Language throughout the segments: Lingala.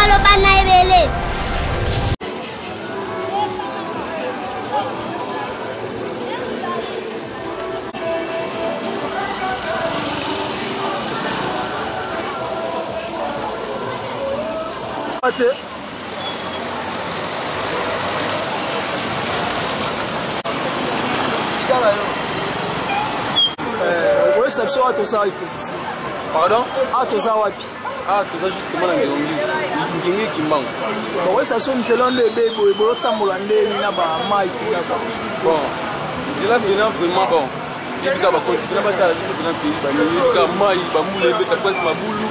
maloba na ebele. Réception à tout ça, pardon? À tout ça, wapi? Ah, tout ça justement dans les Ngingi qui manque. Bon, réception, c'est l'un des bébés, il y a un Molandais, il y a un maï. Bon, c'est là vraiment bon. Il y a un continent, il y a un maï, il y a un moulin, il y a un presse, ma boule.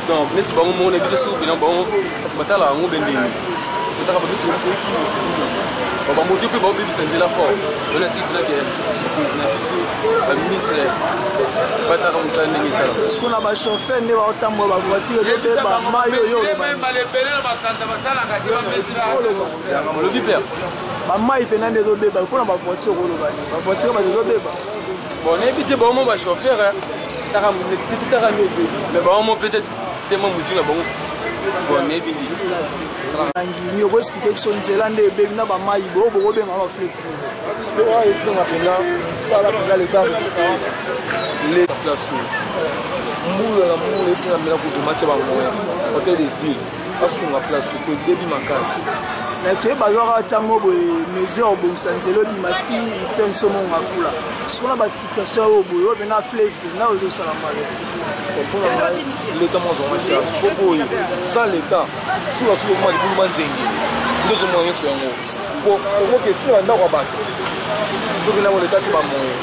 Donc, mais c'est pas un monde, il y a un sou, il y a un bon, parce que maintenant, on est bien. On va monter plus bas au bébé, c'est la forme. On a ciblé le ministre. Ce qu'on a pas chauffé, mais on a pas voiture, le bébé, maillot, le vipère. Maman, il peut pas de bébé, on a pas voiture, la voiture, pas de bébé. Bon, on a évité, bon, on va chauffer. Mais bon, peut-être, c'était mon motif là, bon. Bon, on a évité. Il faut expliquer que son Zélande est bien, n'a pas maï, bon, bon, bien, on a fait. Je vois ici, on a fait là, ça là, les gars, les places. Moule, ici, on a mis là pour te matcher, hôtel des villes, parce qu'on a place, pour le début, ma casse. Mais que bazara tango boy mesure bon sanzelo dimati pen somo ngafula sona ba situation au boyo bena flèche na ozo sala male l'état mon on cherche popo sans l'état sur le mois de boulman zengi nous sommes moyens sur ngo bon on que tu anda kwa bato so bina mo l'état ti ba moyen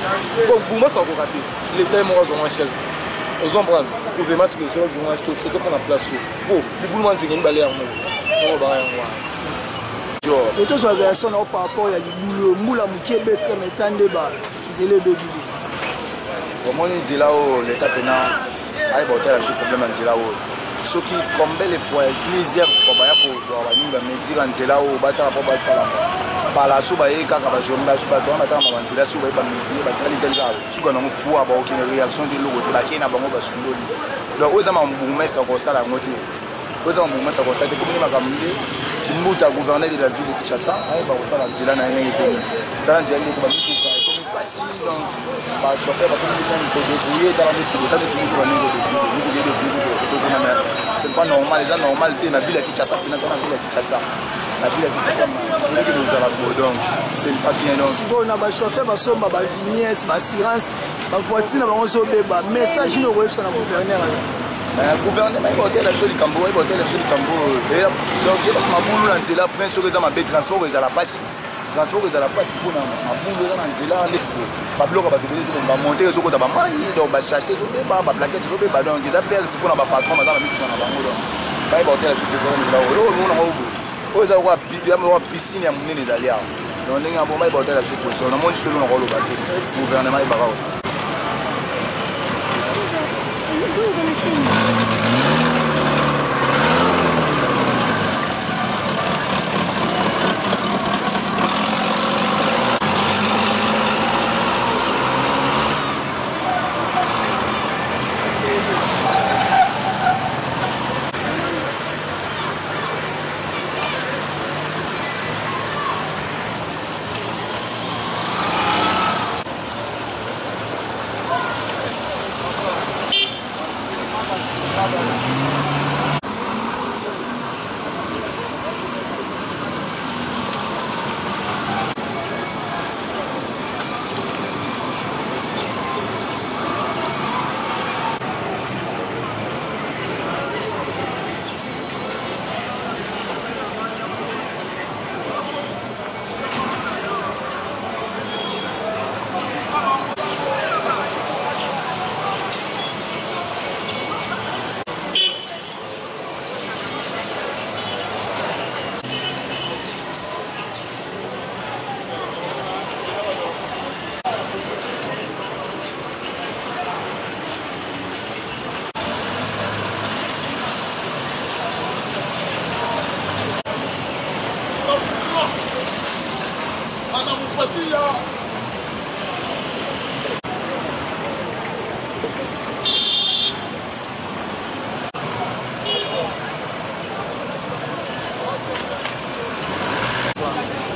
bon bouma ça ko rater l'état mo on cherche aux ombrans gouvernement que je dois acheter ce qu'on a place pour du boulman zengi balé en mo on va en et tout ça réaction par rapport à boulot moula mukebe très metande ba zele bebi comment les là l'état pena ay botel ce problème en là ce qui combien les fois misère pour ba pour ba ninga mesure en là bata pour ba sala par la sous ba e kaka ba jomba ba to na ta ma banzila sous ba ba mesure ba tali tel ga sous kana ngo pour ba aucune réaction de l'autre ba kena bango ba sundoli donc aux ama bourgmestre ko sala ngoti aux ama bourgmestre ko sala te komini makamde Mouta gouverneur de la ville de Kinshasa, il va reprendre la Zélande à un étage. Dans la Zélande, il va passer donc le chauffeur va débrouiller dans la médecine. C'est pas normal, les gens normal, la ville de Kinshasa, puis dans la ville de Kinshasa. La ville de Kinshasa, donc c'est pas bien. Donc, si on a un chauffeur, on a une vignette, une assurance, une voiture, on a un message, on a un gouverneur. Gouverneur il va hôtel sur le Cambo, il va hôtel sur le Cambo. Donc il y a ma boule dans là, prince sur les amabés transport ils à la passe. Transport ils à la passe pour ma boule dans là, Pablo va va monter sur côté maman, donc va chercher sur des bas, va plaquer sur des bas donc ils appellent pour na patron dans la mission na bango donc. Ba il va hôtel sur ce là. Nous on a au za wa piscine ya munene zalia. Donc ndenge bon ba il va hôtel sur position. Na moni sur le rôle ba gouvernement il va aussi.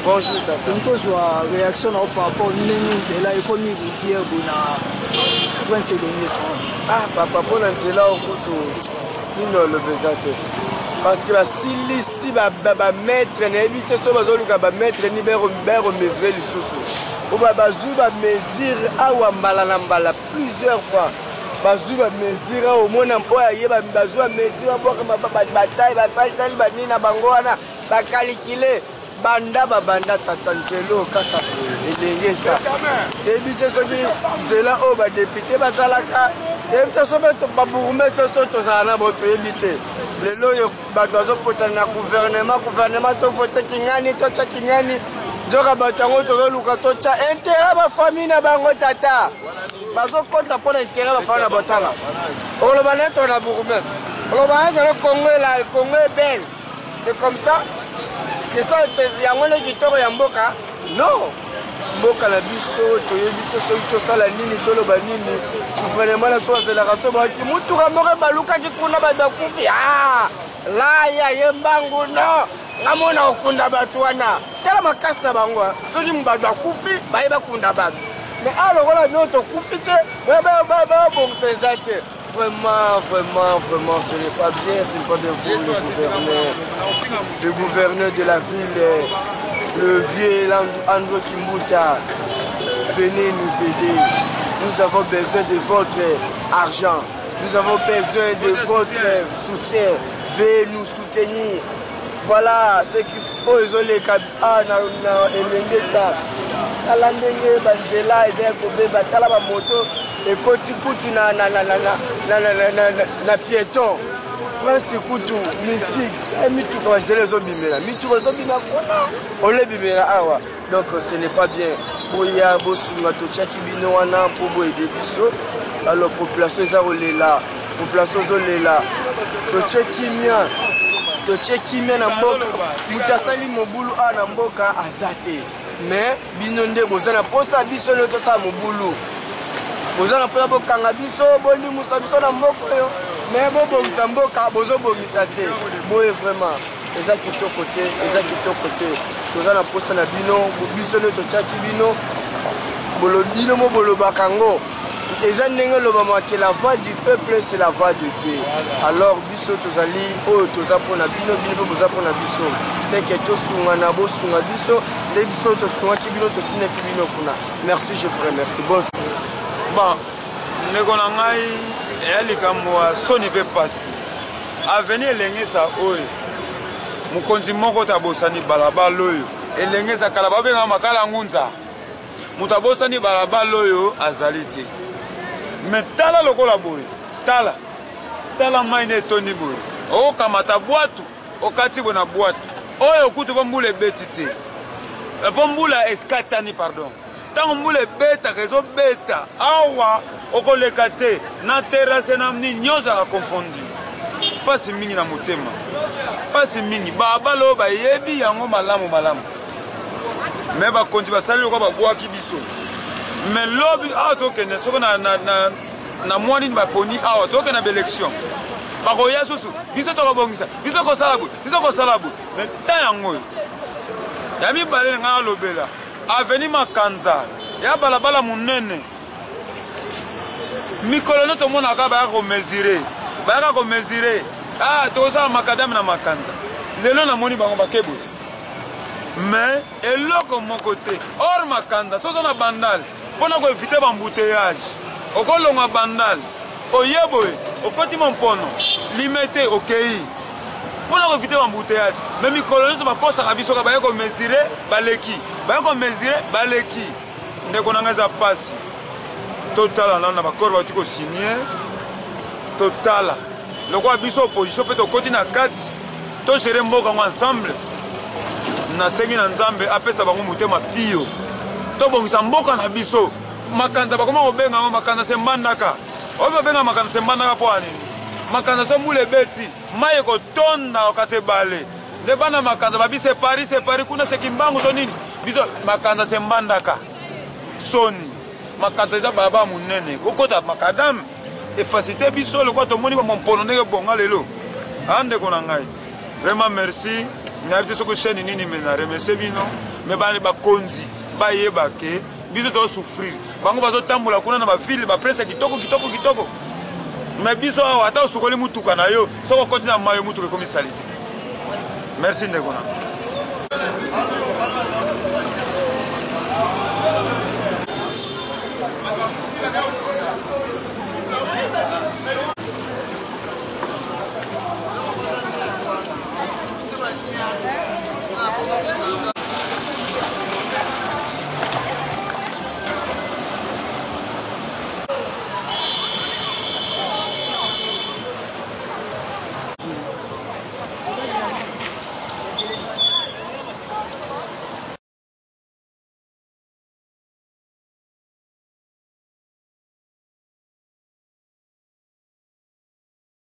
Bonjour, tata. Donc, je vois réaction par rapport au Nzela et comme il y a un prince de Nice. Ah, papa, pour Nzela, au couteau, il ne le besoin. Parce que si ici, maître, n'évite ce que maître ni béro mesurer les sous. Ou bazou va mesurer à Wambalambala plusieurs fois. Bazou va mesurer au monde en poids, il va bazou va mesurer pour que ma bataille, va salir, va nina bangoana, va calculer. Banda babanda tatanzelo kaka elengesa débité soki nzela oyo badepute bazalaka débité so beto babourgmestre so tozala na boto yebite lelo oyo bato bazopotana na gouvernement tovote kingani totya kingani nzoka bato yango tozoluka totya intérêt bafamille na bango tata bazokota mpona intérêt bafamille na botala oloba neti na bourgmestre oloba neti na Congo est belle c'est comme ça. C'est ça, c'est yango le kitoko ya mboka. Non. Mboka la biso, toyebi so to sala nini toloba nini. Gouvernement la so la raso ba ki mutu ka moko baluka ki kuna ba kufi. Ah! La ya yembangu no. Ngamona okunda batu wana. Tela makasi na bango. Soki mbadwa kufi, ba yeba kunda batu. Mais alors là non to kufi te, ba bon c'est ça que Vraiment, ce n'est pas bien, ce n'est pas bien pour le gouverneur de la ville, le vieux Andro Kimbuta. Venez nous aider. Nous avons besoin de votre argent. Nous avons besoin de votre soutien. Veuillez nous soutenir. Voilà ce qui pose les cas et Kalandenge Banzela et Kobe Batala moto et Koti Kutu na piéton. Prince Kutu mystique et Mitu Banzela Zobimela. Mitu Zobimela Ole Bimela Awa. Donc ce n'est pas bien. Boya Bosunga Tochaki Bino wana pour aider biso. Alors population Zarolela, population Zolela. Tochaki mia. Tocheki mia na mboka. Mutasali mobulu a na mboka azate. Mais binonde bozana posa biso le to sa mobulu bozana posa bokanga biso boli musa biso na mboko yo mais bo bongisa mboka bozo bongisa te boye vraiment eza kitoko te bozana posa na bino biso le to chaki bino bolobino mo bolobaka ngo eza ndenge lobama que la voix du peuple c'est la voix de Dieu. Alors biso tozali oyo toza pona bino bino boza pona biso c'est que tosunga na bosunga biso de biso tosunga ki bino totina ki bino kuna. Merci, je vous remercie. Bon ndeko na ngai eyalikambo soni pe pasi avenir elengesa oyo mokonzi moko tabosani balabala oyo elengesa kala babenga makala ngunza moto abosani balabala oyo azali te. Mais tala lokola boye tala mai na etoni boye okamata bwatu okati bona bwatu oyo kutu po mbula ebeti te po mbula eskatani pardon ntango mbula ebetaka ezobeta awa okoleka te na terase na mni nyonso akakonfondi mpasi mingi na motema mpasi mingi balabala oyo bayebi yango malamu me bakonzi basali lokola babwaki biso mais lobi awa tokende soko na mwa nini baponi awa tokende na baélection bakoya susu biso tokobongisa biso kosala boye mais ta yango oyo ya mibale ngai alobela aveni makanza ya balabala monene mikolo no tomonaka bayaka komesure tokosala makadame na makanza lelo namoni bango bakeboye mais eloko moko te or makanza sozo na bandale mpona koevite bambuteyage okolonga bandale oyeboye okotima mpono limete okei mpona koevite bambuteyage me mikolo nyonso bakosaka biso ka baye komesure baleki ndeko na ngai eza pasi totala nano na bakoro bauti kosigne totala lokola biso opposition mpe tokoti na kati togere mboka ngo ensemble nasengi na nzambe apesa bango motema pio tobongisa mboka na biso makanza bakoma kobenga yango makanza sembandaka oyo babenga makanza sembandaka mpo ya nini makanza so mbula ebeti mai ekotonda okati ebale nde bana makanza babisepari kuna seki mbangu so nini biso makanza sembandaka soni makanza eza balabala monene kokota makadame efasite biso lokola tomoni bamompono ndenge bonga lelo andeko na ngai vraiment merci nayebi te soki chaîne nini me na remercie bino mais bakonzi bayeba ke biso tozosouffrir bango bazotambola kuna na baville baprese kitoko mais biso awa ata osukoli mutuka na yo soko okoti na mayo mutuka ekomi sali te. Merci ndeko na